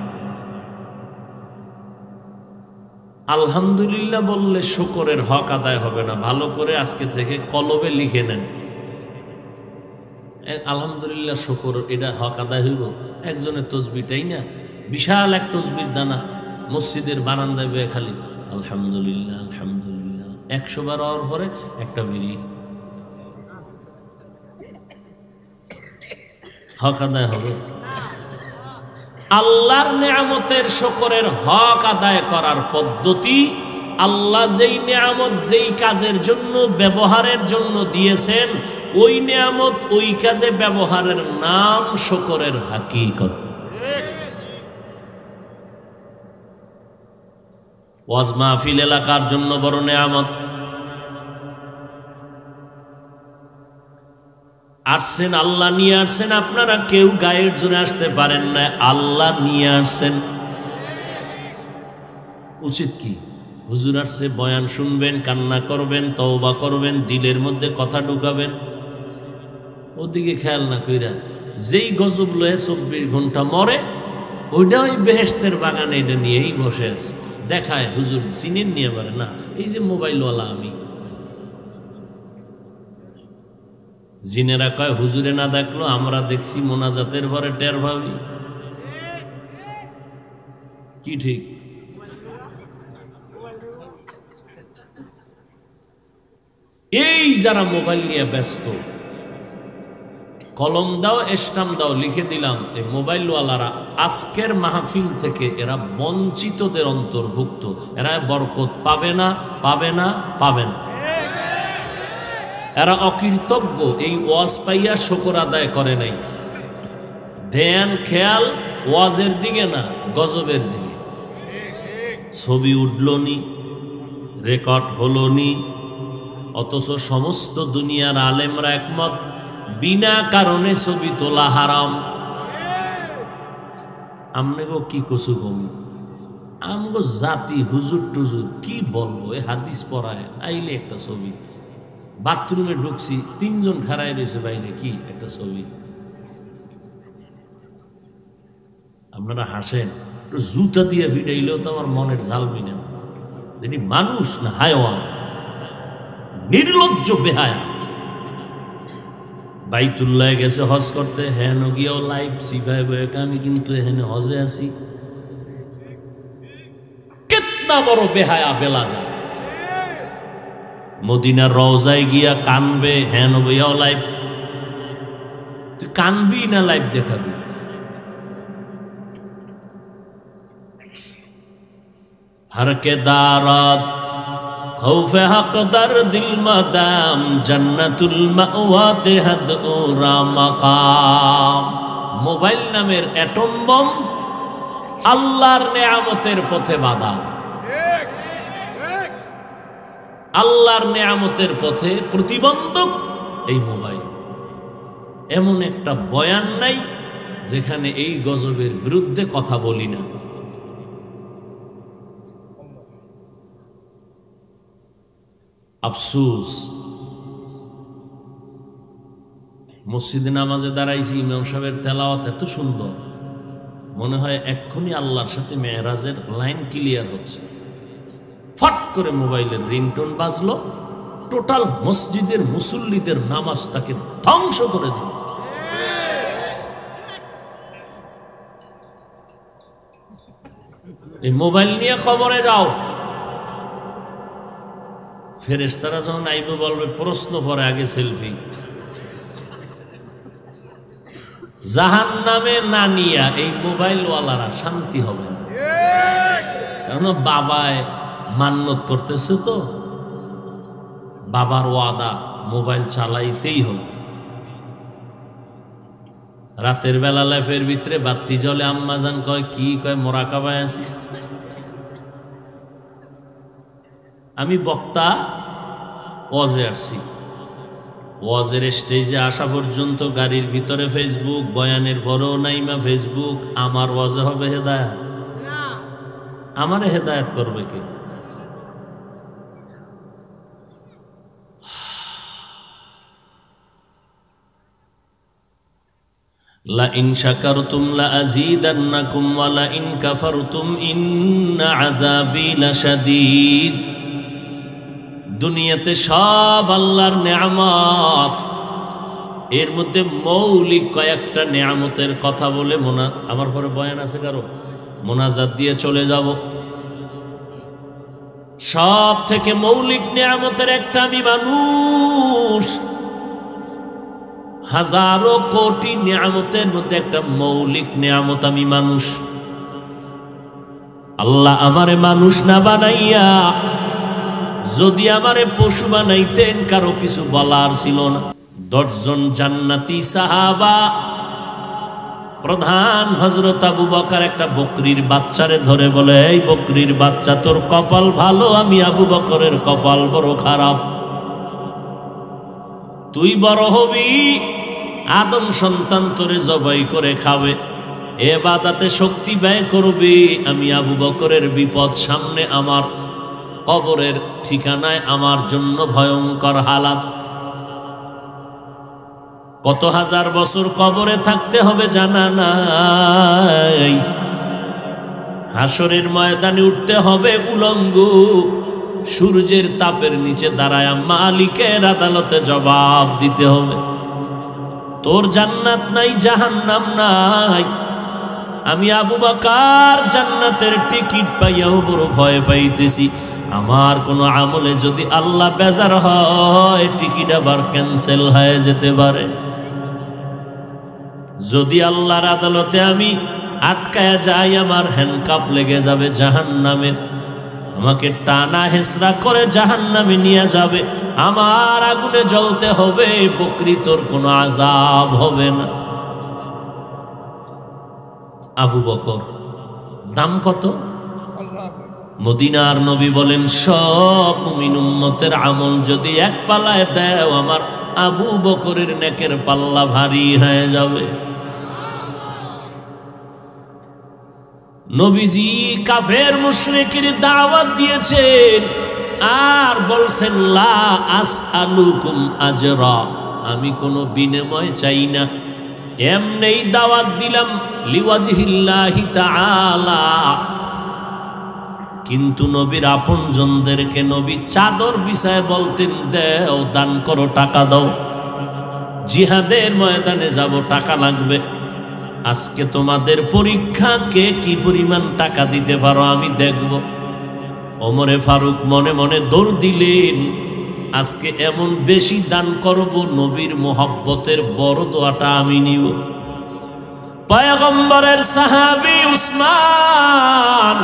আলহামদুলিল্লাহ বললে শুকরের হক আদায় হবে না। ভালো করে আজকে থেকে কলবে লিখে নেন, আলহামদুলিল্লাহ শুকর, এটা হক আদায় হইব। একজনের তসবিটাই না, বিশাল এক তসবির দানা মসজিদের বারান্দায় বয়ে খালি আলহামদুলিল্লাহ আলহামদুলিল্লাহ 100 বার হওয়ার পরে একটা বিড়ি, হক আদায় হবে? আল্লাহর নিয়ামতের শুকরের হক আদায় করার পদ্ধতি, আল্লাহ যেই নিয়ামত যেই কাজের জন্য ব্যবহারের জন্য দিয়েছেন, ওই নিয়ামত ওই কাজে ব্যবহারের নাম শুকরের হাকিকত। ওয়াজ মাহফিল এলাকার জন্য বড় নিয়ামত। আসছেন, আল্লাহ নিয়ে আসছেন। আপনারা কেউ গায়ের জোরে আসতে পারেন না, আল্লাহ নিয়ে আসছেন। উচিত কি? হুজুর আসছে, বয়ান শুনবেন, কান্না করবেন, তওবা করবেন, দিলের মধ্যে কথা ঢুকাবেন, ওদিকে খেয়াল না কইরা যেই গজব লয়ে 24 ঘন্টা মরে, ওইটা ওই বেহেশতের বাগানে এটা নিয়েই বসে আছে। দেখায় হুজুর চিনেন নিয়ে পারে না, এই যে মোবাইলওয়ালা আমি। জিনেরা কয় হুজুরে না দেখলো, আমরা দেখছি মোনাজাতের পরে টের ভাবি। কি ঠিক? এই যারা মোবাইল নিয়ে ব্যস্ত, কলম দাও স্টাম্প দাও, লিখে দিলাম, এই মোবাইলওয়ালারা আজকের মাহফিল থেকে এরা বঞ্চিতদের অন্তর্ভুক্ত। এরা বরকত পাবে না, পাবে না, পাবে না। এরা অকৃতজ্ঞ, এই ওয়াজ পাইয়া শুকর আদায় করে নাই। ধ্যান খেয়াল ওয়াজের দিকে না, গজবের দিকে। ছবি উঠল নি, রেকর্ড হলো নি, অথচ সমস্ত দুনিয়ার আলেমরা একমত বিনা কারণে ছবি তোলা হারাম। আমনেগো কি কছু কম, আমগো জাতি হুজুর টুজুর কি বলবো, এ হাদিস পড়ায় আইলে একটা ছবি, বাথরুমে ঢুকছি 3 জন খাড়াই রয়েছে বাইরে, কি একটা ছবি। আপনারা হাসেন, জুতা দিয়ে ভিড়াইলেও তো আমার মনের ঝাল মিনে না। যিনি মানুষ না হায়ওয়ান, নির্লজ্জ বেহায়া। বাইতুল্লাহ গেছে হজ করতে, হ্যাঁ গিয়েও লাইভ সিভাই বয়েকে আমি কিন্তু এখানে হজে আছি। কেতনা বড় বেহায়া বেলাজা। মদিনার রওজায় গিয়া কানবে, হ্যাঁ বইয়াও লাইভ। তুই কানবি না লাইভ দেখাবি? हर के दारात खौफ हक दर दिल मदाम जन्नतुल मावा देहद ओरा मकाम। মোবাইল নামের অ্যাটম বম আল্লাহর নেয়ামতের পথে বাধা, আল্লাহর নেয়ামতের পথে প্রতিবন্ধক এই মোবাইল। এমন একটা বয়ান নাই যেখানে এই গজবের বিরুদ্ধে কথা বলি না। আফসোস, মসজিদে নামাজে দাঁড়াইছি, ইমাম সাহেবের তেলাওয়াত এত সুন্দর, মনে হয় এক্ষুনি আল্লাহর সাথে মেরাজের লাইন ক্লিয়ার হচ্ছে। ফট করে মোবাইলের রিংটোন বাজলো, টোটাল মসজিদের মুসল্লিদের নামাজটাকে ধ্বংস করে দিল। এই মোবাইল নিয়ে কবরে যাও, ফেরেশতারা যখন আইবে বলবে প্রশ্ন পরে আগে সেলফি। জাহান্নামে না নিয়া এই মোবাইলওয়ালারা শান্তি হবে না, কারণ বাবায় মান্যত করতেছে তো, বাবার ওয়াদা মোবাইল চালাইতেই হবে। রাতের বেলা ল্যাপের ভিতরে বাতি জ্বলে, আম্মাজান কয় কি কয়, মোরাকাবায় আছি। আমি বক্তা ওয়াজে আসছি, ওয়াজের স্টেজে আসা পর্যন্ত গাড়ির ভিতরে ফেসবুক, বয়ানের পরেও নাইমা ফেসবুক। আমার ওয়াজে হবে হেদায়েত? আমারে হেদায়েত করবে কি? লা ইন শাকারতুম লা আযীদান্নাকুম ওয়া লা ইন কাফারতুম ইন্না আযাবি লাশাদীদ। দুনিয়াতে সব আল্লাহর নেয়ামত, এর মধ্যে মৌলিক কয়েকটা নেয়ামতের কথা বলে আমার পরে বয়ান আছে কারো, মোনাজাত দিয়ে চলে যাব। সব থেকে মৌলিক নেয়ামতের একটা, আমি মানুষ। হাজারো কোটি নেয়ামতের মধ্যে একটা মৌলিক নেয়ামত, আমি মানুষ। আল্লাহ আমারে মানুষ না বানাইয়া যদি আমারে পশু বানাইতেন, কারো কিছু বলার ছিল না। 10 জন জান্নাতি সাহাবা, প্রধান হযরত আবু বকর একটা বকরির বাচ্চারে ধরে বলে, এই বকরির বাচ্চা, তোর কপাল ভালো, আমি আবু বকরের কপাল বড় খারাপ। তুই বড় হবি, আদম সন্তান তোরে জবাই করে খাবে, ইবাদতে শক্তি ব্যয় করবি। আমি আবু বকরের বিপদ সামনে, আমার কবরের ঠিকানায় আমার জন্য ভয়ঙ্কর হালাত। কত হাজার বছর কবরে থাকতে হবে জানা নাই। হাসরের ময়দানে উঠতে হবে উলঙ্গ, সূর্যের তাপের নিচে দাঁড়ায় মালিকের আদালতে জবাব দিতে হবে। তোর জান্নাত নাই, জাহান্নাম নাই। আমি আবু বকর জান্নাতের টিকিট পাইয়াও বড় ভয় পাইতেছি। আমার কোনো আমলে যদি আল্লাহ বেজার হয় টিকিট আবার ক্যান্সেল হয়ে যেতে পারে। যদি আল্লাহর আদালতে আমি আটকায়া যাই আমার হ্যান্ডকাপ লেগে যাবে জাহান্নামের, আমাকে টানা হেসরা করে জাহান্নামে নিয়ে যাবে, আমার আগুনে জ্বলতে হবে, প্রকৃতর কোনো আযাব হবে না। আবু বকর দাম কত? মদিনার নবী বলেন সব মুমিন উম্মতের আমল যদি এক পাল্লায় দেও আমার আবু বকরের নেকের পাল্লা ভারী হয়ে যাবে। নবীজি কাফের মুশরিকের দাওয়াত দিয়েছেন আর বলছেন লা আসআলুকুম আজরা, আমি কোনো বিনিময় চাই না, এমনিই দাওয়াত দিলাম লিওয়াজহিল্লাহি তাআলা। কিন্তু নবীর আপনজনদেরকে নবী চাদর বিছায় বলতেন দেও, দান করো, টাকা দাও, জিহাদের ময়দানে যাব, টাকা লাগবে। আজকে তোমাদের পরীক্ষা কে কি পরিমাণ টাকা দিতে পারো আমি দেখব। ওমরে ফারুক মনে মনে দৌড় দিলেন, আজকে এমন বেশি দান করব নবীর মোহাব্বতের বড় দোয়াটা আমি নিব। পয়গম্বরের সাহাবী উসমান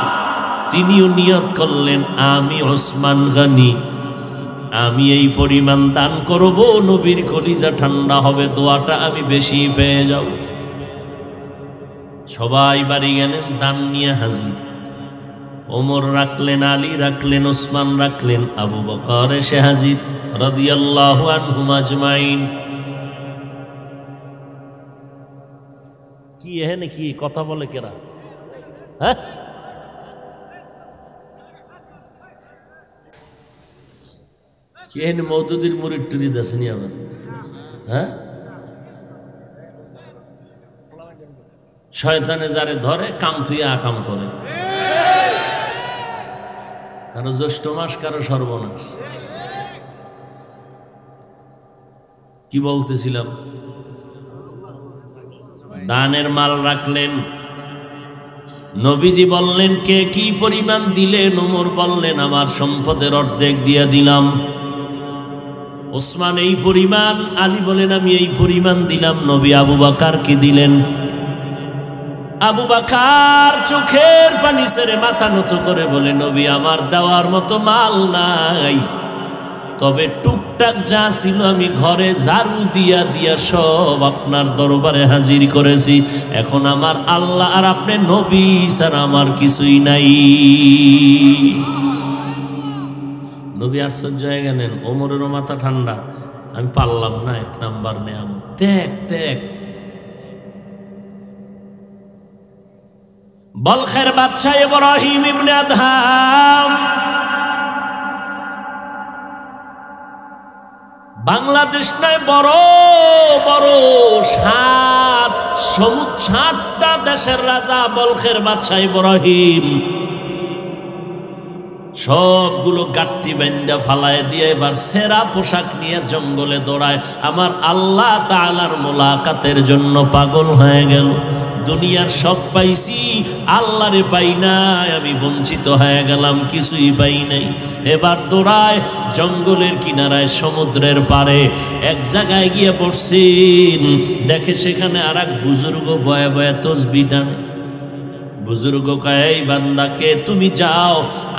তিনিও নিয়ত করলেন আমি ওসমান গনি, আমি এই পরিমাণ দান করব নবীর কলিজা ঠান্ডা হবে, দোয়াটা আমি বেশি পেয়ে যাব। সবাই বাড়ি গেলেন, দান নিয়ে হাজির। ওমর রাখলেন, আলী রাখলেন, ওসমান রাখলেন, আবু বকর এসে হাজির রাদিয়াল্লাহু আনহুম আজমাইন। কি এখানে কি কথা বলে কেরা? হ্যাঁ, কি এখানে মওদুদির মুরিদ টুরিদ আসেনি আবার? হ্যাঁ, শয়তানে যারে ধরে কাম থুইয়া আকাম করে, কারো জ্যৈষ্ঠ মাস কারো সর্বনাশ। কি বলতেছিলাম? দানের মাল রাখলেন, নবীজি বললেন কে কি পরিমাণ দিলেন? ওমর বললেন আমার সম্পদের অর্ধেক দিয়ে দিলাম। ওসমান এই পরিমাণ, আলী বলেন আমি এই পরিমাণ দিলাম। নবী আবু বকর কি দিলেন? আবু বকর চোখের পানি ছেড়ে মাথা নত করে বলে নবী আমার দেওয়ার মতো মাল নাই, তবে টুকটাক যা ছিল আমি ঘরে ঝাড়ু দিয়া দিয়া সব আপনার দরবারে হাজির করেছি। এখন আমার আল্লাহ আর আপনি নবী স্যার আমার কিছুই নাই। নবী আশ্চর্য হয়ে গেলেন, ওমরেরও মাথা ঠান্ডা, আমি পারলাম না, এক নাম্বার নেয়ামত ত্যাগ ত্যাগ। বলখের বাদশাহ ইব্রাহিম ইবনে আদহাম বাংলাদেশ নয় বড় বড় 7টা দেশের রাজা বলখের বাদশাহ ইব্রাহিম সবগুলো গাট্টি বান্ধা ফালায় দিয়ে এবার সেরা পোশাক নিয়ে জঙ্গলে দৌড়ায় আমার আল্লাহ তাআলার মোলাকাতের জন্য পাগল হয়ে গেল। দুনিয়ার সব পাইছি, আল্লাহরে পাই নাই, আমি বঞ্চিত হয়ে গেলাম, কিছুই পাই নাই। এবার দৌড়ায় জঙ্গলের কিনারায় সমুদ্রের পারে এক জায়গায় গিয়ে পড়ছেন, দেখে সেখানে আর এক বুজুর্গ বয়ে বয়ে তসবিহ টানে। বুজুর্গ কয় এই বান্দাকে তুমি যাও,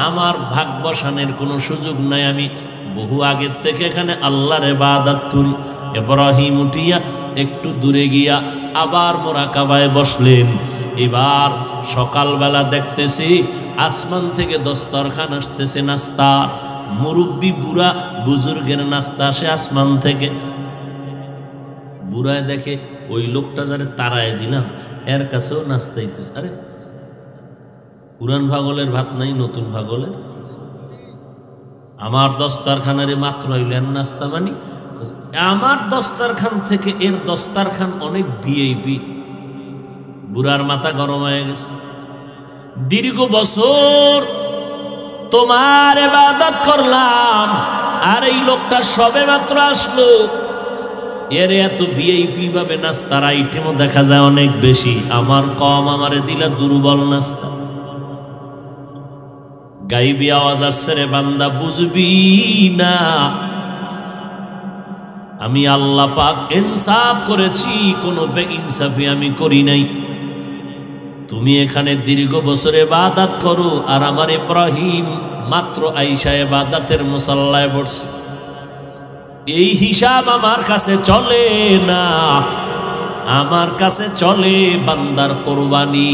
আমার ভাগ বসানের কোনো সুযোগ নাই, আমি বহু আগের থেকে এখানে আল্লাহর ইবাদত করি। ইব্রাহিম উঠিয়া একটু দূরে গিয়া আবার মুরাকাবায় বসলেন। এবার সকালবেলা দেখতেছি আসমান থেকে দস্তরখান আসতেছে, নাস্তা, মুরব্বী বুড়া বুজুর্গের নাস্তা আসে আসমান থেকে। বুড়ায় দেখে ওই লোকটা যারে তাড়ায় দিলাম এর কাছেও নাস্তা হইতেছে। আরে পুরান ভাগলের ভাত নাই, নতুন ভাগলের, আমার দস্তারখানারে মাত্র হইলেন নাস্তা মানি, আমার দস্তারখান থেকে এর দস্তারখান অনেক ভিআইপি। বুড়ার মাথা গরম হয়ে গেছে, দীর্ঘ বছর তোমার ইবাদত করলাম আর এই লোকটা সবে মাত্র আসলো, এর এত ভিআইপি ভাবে নাস্তার আইটেমও দেখা যায় অনেক বেশি, আমার কম, আমারে দিলা দুর্বল নাস্তা। গাইবি আওয়াজ আসছে রে বান্দা, বুঝবি না আমি আল্লাহ পাক ইনসাফ করেছি, কোনো বেইনসাফি আমি করি নাই। তুমি এখানে দীর্ঘ বছর ইবাদত করো, আর আমার ইব্রাহিম মাত্র আইসা ইবাদতের মুসাল্লায় বসছে। এই হিসাব আমার কাছে চলে না, আমার কাছে চলে বান্দার কোরবানি।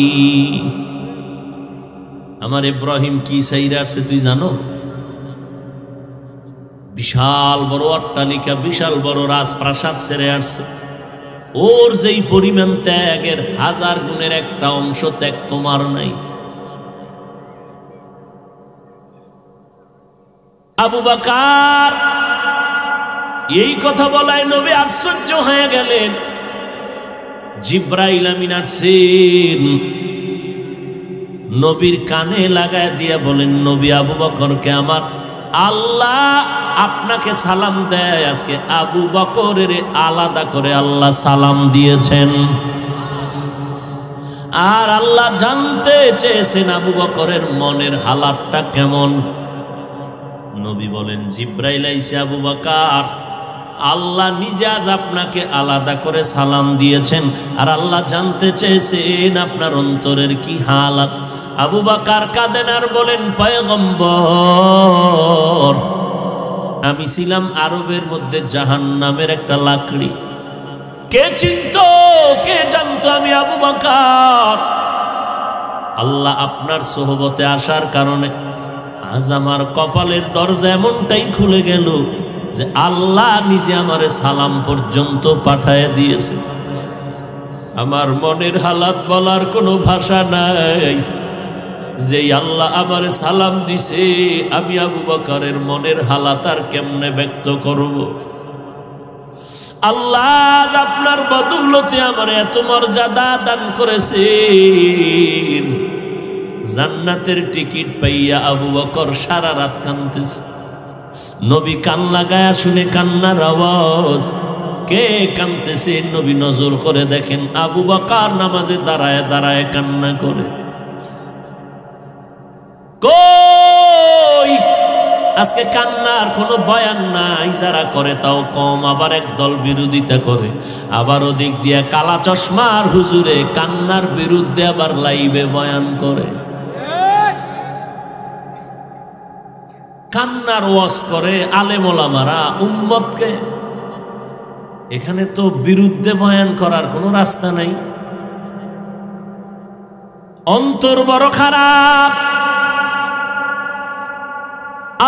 আমার ইব্রাহিম কি চাইরা আসছে তুই জানো? বিশাল বড় অট্টালিকা, বিশাল বড় রাজপ্রাসাদ ছেড়ে আসছে। ওর যেই পরিমাণ ত্যাগের 1000 গুণের একটা অংশ ত্যাগ তোমার নাই। আবু বকর এই কথা বলায় নবী আশ্চর্য হয়ে গেলেন। জিব্রাইল আমিন আসছেন, নবীর কানে লাগায় দিয়ে বলেন, নবী আবু বকরকে আমার আল্লাহ আপনাকে সালাম দেয়। আজকে আবু বকরের আলাদা করে আল্লাহ সালাম দিয়েছেন, আর আল্লাহ জানতে চেয়েছেন আবু বকরের মনের হালাতটা কেমন। নবী বলেন, জিব্রাইল আইছে আবু বকর, আল্লাহ নিজে আজ আপনাকে আলাদা করে সালাম দিয়েছেন, আর আল্লাহ জানতে চেয়েছেন আপনার অন্তরের কি হালাত। আবু বকর কাঁদেন আর বলেন, পয়গম্বর আমি ছিলাম আরবের মধ্যে জাহান্নামের একটা লাকড়ি। কে চিনতো, কে জানতো আমি আবু বকর? আল্লাহ আপনার সোহবতে আসার কারণে আজ আমার কপালের দরজা এমনটাই খুলে গেল যে আল্লাহ নিজে আমারে সালাম পর্যন্ত পাঠায় দিয়েছে। আমার মনের হালাত বলার কোনো ভাষা নাই। যেই আল্লাহ আমারে সালাম দিছে, আমি আবু বকরের মনের হালাত আর কেমনে ব্যক্ত করব? আল্লাহ আপনার বদৌলতে আমার এত মর্যাদা দান করেছেন। জান্নাতের টিকিট পাইয়া আবু বকর সারা রাত কাঁদতেছে। নবী কান লাগায়া শুনে কান্নার আওয়াজ। কে কাঁদতেছে নবী নজর করে দেখেন, আবু বকর নামাজে দাঁড়ায় দাঁড়ায় কান্না করে। কই আজকে কান্নার কোনো বয়ান নাই, যারা করে তাও কম, আবার একদল বিরোধিতা করে। আবার ওদিক দিয়ে কালা চশমার হুজুরে কান্নার বিরুদ্ধে আবার লাইভে বয়ান করে, কান্নার ওয়াজ করে আলেম ওলামারা উম্মতকে। এখানে তো বিরুদ্ধে বয়ান করার কোনো রাস্তা নাই। অন্তর বড় খারাপ।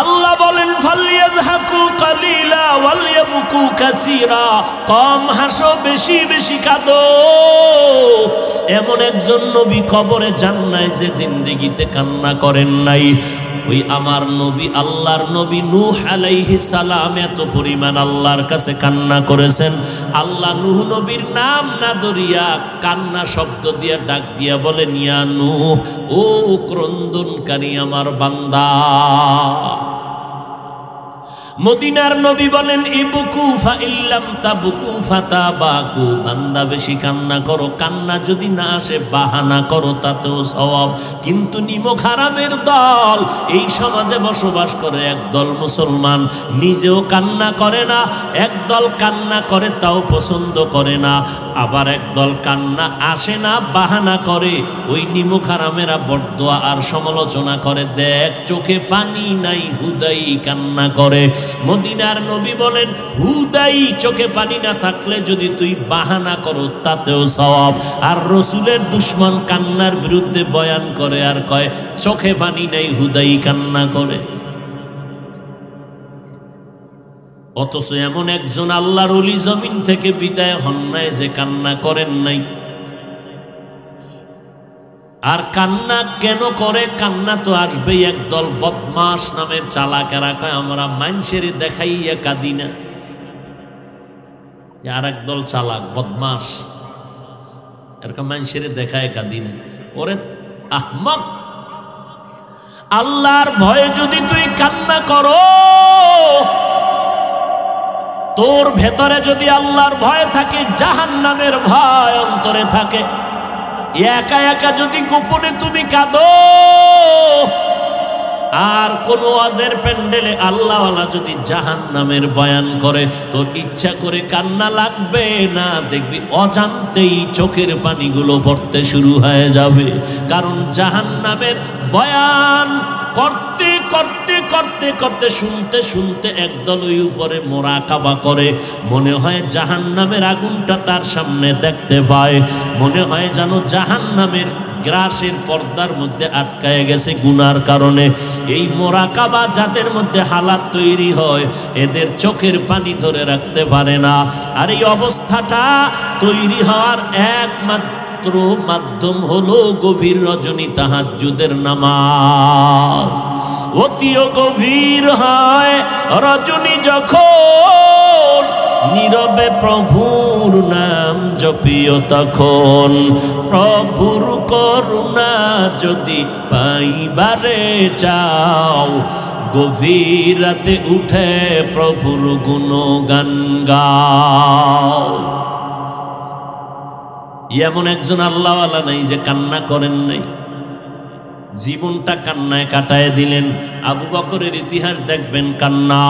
আল্লাহ বলেন, ফালিয়াযহাকু কালিলা ওয়ালিয়াবকু কাসীরা, কম হাসো বেশি বেশি কাঁদো। এমন একজন নবী কবরে যান নাই যে জিন্দেগিতে কান্না করেন নাই। ওই আমার নবী, আল্লাহর নবী নূহ আলাইহিস সালাম এত পরিমাণ আল্লাহর কাছে কান্না করেছেন। আল্লাহ নূহ নবীর নাম না ধরিয়া কান্না শব্দ দিয়া ডাক দিয়া বলেন, ইয়া নূহ, ও ক্রন্দনকারী আমার বান্দা। মদিনার নবী বলেন, ইবকু ফাইল্লাম তাবকু ফাতাবাকু, বান্দা বেশি কান্না করো, কান্না যদি না আসে বাহানা করো, তাতেও সওয়াব। কিন্তু নিমক হারামের দল এই সমাজে বসবাস করে। একদল মুসলমান নিজেও কান্না করে না, একদল কান্না করে তাও পছন্দ করে না, আবার একদল কান্না আসে না বাহানা করে। ওই নিমক হারামেরা বরদোয়া আর সমালোচনা করে, দেখ চোখে পানি নাই হুদাই কান্না করে। মদিনার নবী বলেন, হুদাই চোখে পানি না থাকলে যদি তুই বাহানা করো তাতেও সওয়াব। আর রসুলের দুশমন কান্নার বিরুদ্ধে বয়ান করে আর কয় চোখে পানি নাই হুদাই কান্না করে। অথচ এমন একজন আল্লাহর ওলি জমিন থেকে বিদায় হন নাই যে কান্না করেন নাই। আর কান্না কেন করে? কান্না তো আসবেই। একদল বদমাস নামের চালাকেরা কয় আমরা মানুষের দেখাইয়া কাঁদি না। আর একদল চালাক বদমাস এরকম মানুষের দেখায় কাঁদি না। ওরে আহমক, আল্লাহর ভয়ে যদি তুই কান্না করো, তোর ভেতরে যদি আল্লাহর ভয় থাকে, জাহান্নামের ভয় অন্তরে থাকে, একা একা যদি গোপনে তুমি কাঁদো, আর কোন ওয়াজের প্যান্ডেলে আল্লাহওয়ালা যদি জাহান্নামের বয়ান করে, তোর ইচ্ছা করে কান্না লাগবে না, দেখবি অজান্তেই চোখের পানিগুলো পড়তে শুরু হয়ে যাবে। কারণ জাহান্নামের বয়ান করতে করতে করতে করতে শুনতে শুনতে একদল ওই উপরে মোরাকাবা করে, মনে হয় জাহান্নামের আগুনটা তার সামনে দেখতে পায়, মনে হয় যেন জাহান্নামের গ্রাসের পর্দার মধ্যে আটকায় গেছে গুনার কারণে। এই মোরাকাবা যাদের মধ্যে হালাত তৈরি হয়, এদের চোখের পানি ধরে রাখতে পারে না। আর এই অবস্থাটা তৈরি হওয়ার একমাত্র মাধ্যম হলো গভীর রজনী তাহাজ্জুদের নামাজ। অতিও গভীর হয় রজনী যখন, নীরবে প্রভুর নাম জপিও তখন, প্রভুর করুণা যদি পাইবারে চাও, গভীর রাতে উঠে প্রভুর গুণগান গাও। এমন একজন আল্লাহওয়ালা নাই যে কান্না করেন নাই, জীবনটা কান্নায় কাটায় দিলেন। আবু বকরের ইতিহাস দেখবেন কান্না,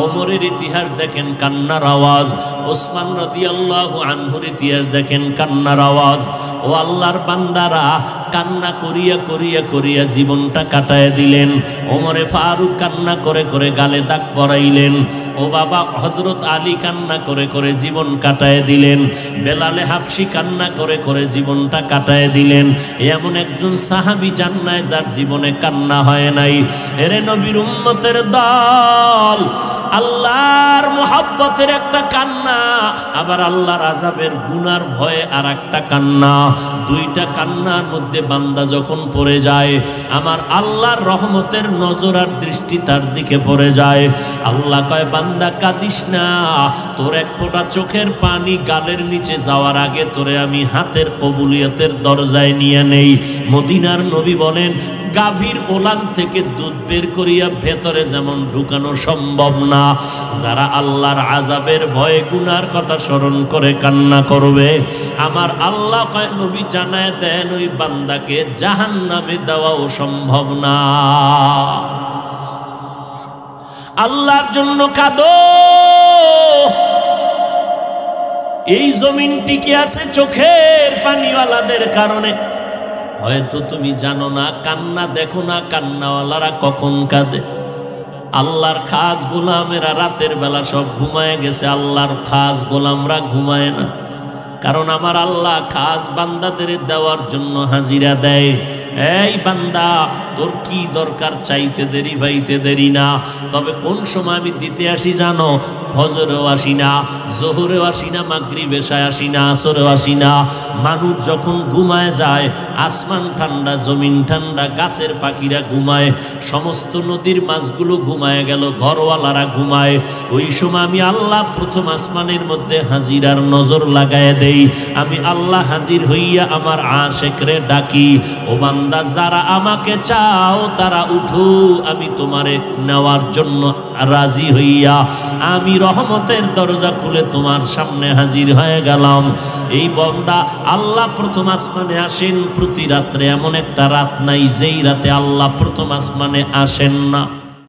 ওমরের ইতিহাস দেখেন কান্নার আওয়াজ, ওসমান রাদিয়াল্লাহু আনহুর ইতিহাস দেখেন কান্নার আওয়াজ। ও আল্লাহর বান্দারা, কান্না করিয়া করিয়া করিয়া জীবনটা কাটায় দিলেন। ওমরে ফারুক কান্না করে করে গালে দাগ পরাইলেন। ও বাবা হযরত আলী কান্না করে করে জীবন কাটায় দিলেন। বেলালে হাবশি কান্না করে করে জীবনটা কাটায় দিলেন। এমন একজন সাহাবী জান্নায় যার জীবনে কান্না হয় নাই। এরে নবীর উম্মতের দল, আল্লাহর মুহাব্বতের একটা কান্না, আবার আল্লাহর আযাবের গুনার ভয়ে আর একটা কান্না। দুইটা কান্নার মধ্যে বান্দা যখন পড়ে যায়, আমার আল্লাহর রহমতের নজর আর দৃষ্টি তার দিকে পড়ে যায়। আল্লাহ কয়, বান্দা কাঁদিস না, তোর এক ফোঁটা চোখের পানি গালের নিচে যাওয়ার আগে তোরে আমি হাতের কবুলিয়তের দরজায় নিয়ে নেই। মদিনার নবী বলেন, গাভীর ওলান থেকে দুধ বের করিয়া ভেতরে যেমন ঢুকানো সম্ভব না, যারা আল্লাহর আযাবের ভয়ে গুনার কথা স্মরণ করে কান্না করবে, আমার আল্লাহ কয় নবী জানায় দেন ওই বান্দাকে জাহান্নামে দেওয়াও সম্ভব না। আল্লাহর জন্য কাঁদো। এই জমিন টিকে আছে চোখের পানিওয়ালাদের কারণে। হয়তো তুমি জানো না, কান্না দেখো না, কান্নাওয়ালারা কখন কাঁদে। আল্লাহর খাস গোলামেরা রাতের বেলা সব ঘুমায় গেছে, আল্লাহর খাস গোলামরা ঘুমায় না। কারণ আমার আল্লাহ খাস বান্দাদের দেওয়ার জন্য হাজিরা দেয়। এই বান্দা, তোর কি দরকার, চাইতে দেরি পাইতে দেরি না। তবে কোন সময় আমি দিতে আসি জানো? ফজরেও আসি না, জোহরেও আসি না, মাগরিব এশায় আসি না, আসরেও আসি না। মানুষ যখন ঘুমায় যায়, আসমান ঠান্ডা, জমিন ঠান্ডা, গাছের পাখিরা ঘুমায়, সমস্ত নদীর মাছগুলো ঘুমায় গেল, ঘরওয়ালারা ঘুমায়। ওই সময় আমি আল্লাহ প্রথম আসমানের মধ্যে হাজিরার নজর লাগায় দেই। আমি আল্লাহ হাজির হইয়া আমার আশেকরে ডাকি, ও বান্দা যারা আমাকে চাও তারা উঠো, আমি তোমারে নেওয়ার জন্য রাজি হইয়া আমি রহমতের দরজা খুলে তোমার সামনে হাজির হয়ে গেলাম। এই বান্দা, আল্লাহ প্রথম আসমানে আসেন প্রতি রাত্রে। এমন একটা রাত নাই যেই রাতে আল্লাহ প্রথম আসমানে আসেন না।